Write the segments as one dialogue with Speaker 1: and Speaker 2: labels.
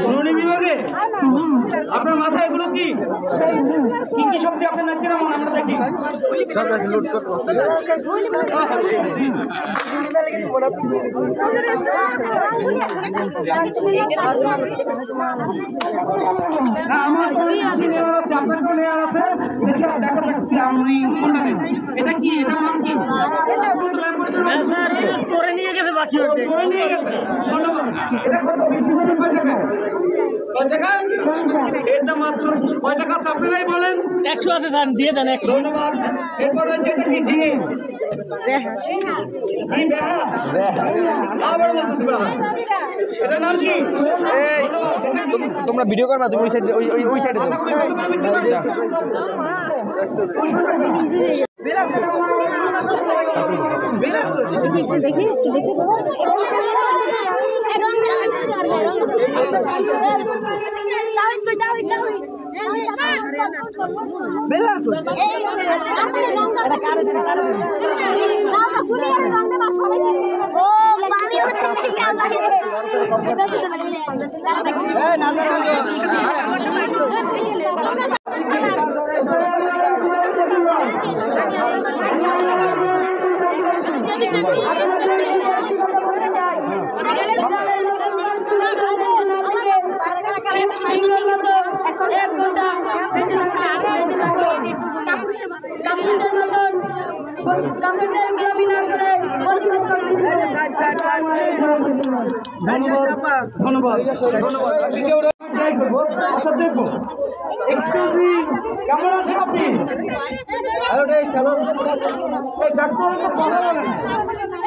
Speaker 1: ধরনী বিভাগে আপনার মাথায় এগুলো কি কি কি সবজি আপনি নাচছেন এমন আমরা দেখি না আমার তো নেওয়ার আছে আপনাকেও নেওয়ার আছে দেখি দেখা যাক আমি কোনটা নেব এটা কি এটা নাম কি
Speaker 2: পরে নিয়ে গেছে বাকি হচ্ছে
Speaker 1: পরে নিয়ে গেছে ধন্যবাদ এটা কত কয় টাকা এর দাম মাত্র কয় টাকা আপনারাই বলেন
Speaker 2: 100 আছে স্যার দিয়ে দেন 100
Speaker 1: ধন্যবাদ এরপর আছে এটা কি ঝিঙে এটা নাম কি
Speaker 3: তোমরা ভিডিও করবা তুমি ওই সাইডে
Speaker 4: দেখি
Speaker 1: ধন্যবাদ আচ্ছা দেখবো কেমন আছেন আপনি ডাক্তার তো কথা বলেন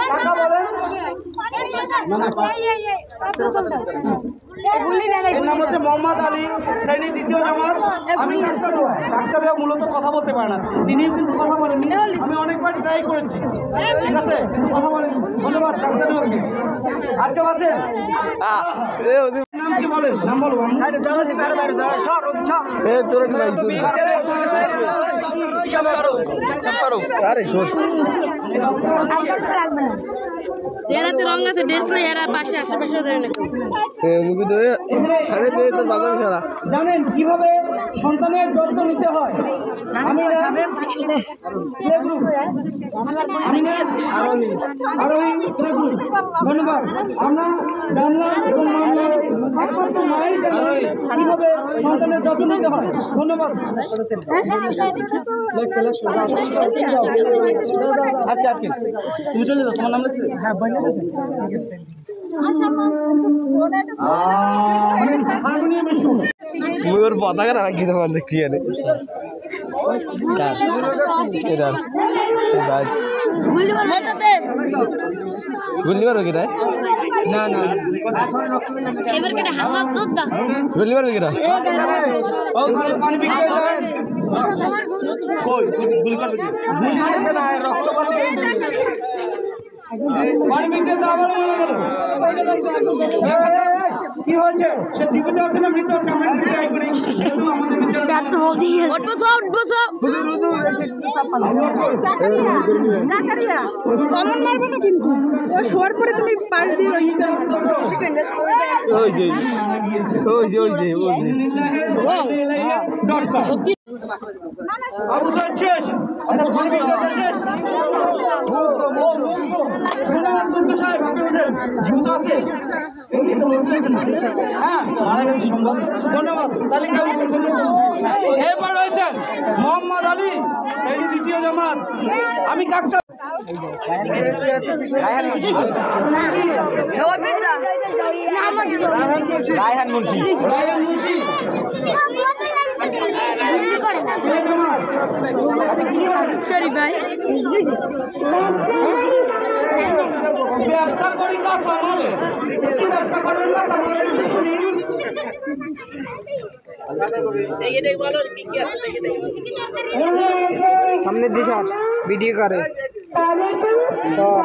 Speaker 1: টাকা বলেন এর নাম হচ্ছে মোহাম্মদ আলী শ্রেণী দ্বিতীয় জামাত আমি ডাক্তাররা মূলত কথা বলতে পারে না তিনিও কিন্তু কথা বলেননি আমি অনেকবার ট্রাই করেছি ঠিক আছে কিন্তু কথা বলেন ধন্যবাদ ডাক্তারকে আর কেউ আছেন নাম কি বলেন নাম বলো
Speaker 4: এরাতে রং আছে দেড়শো এরা পাশে আশেপাশে
Speaker 1: জানেন কিভাবে সন্তানের যত্ন নিতে হয় আমি ধন্যবাদ আমরা জানলাম এবং একমাত্র মায়ের কিভাবে সন্তানের যত্ন নিতে হয় ধন্যবাদ তুমি চলে যাও তোমার নাম লিখছে হ্যাঁ
Speaker 3: ওর পতাকা রাখি তোমার দেখি আরে গুলি মারো কিনা না না গুলি মারো কিনা
Speaker 1: কি হয়েছে সে জীবিত আছে না মৃত আছে আমরা ট্রাই করি
Speaker 5: কমন মারবো না কিন্তু ও শোয়ার পরে তুমি পাশ দিয়ে
Speaker 1: ধন্যবাদ এরপর রয়েছেন মোহাম্মদ আলী শ্রেণী দ্বিতীয় জামাত আমি কাকটা
Speaker 3: রায়হান মুন্সি
Speaker 4: সরি ভাই
Speaker 1: ব্যবসা করি কা সামালে ব্যবসা করেন না
Speaker 5: সামনের দিশা ভিডিও করে
Speaker 1: সব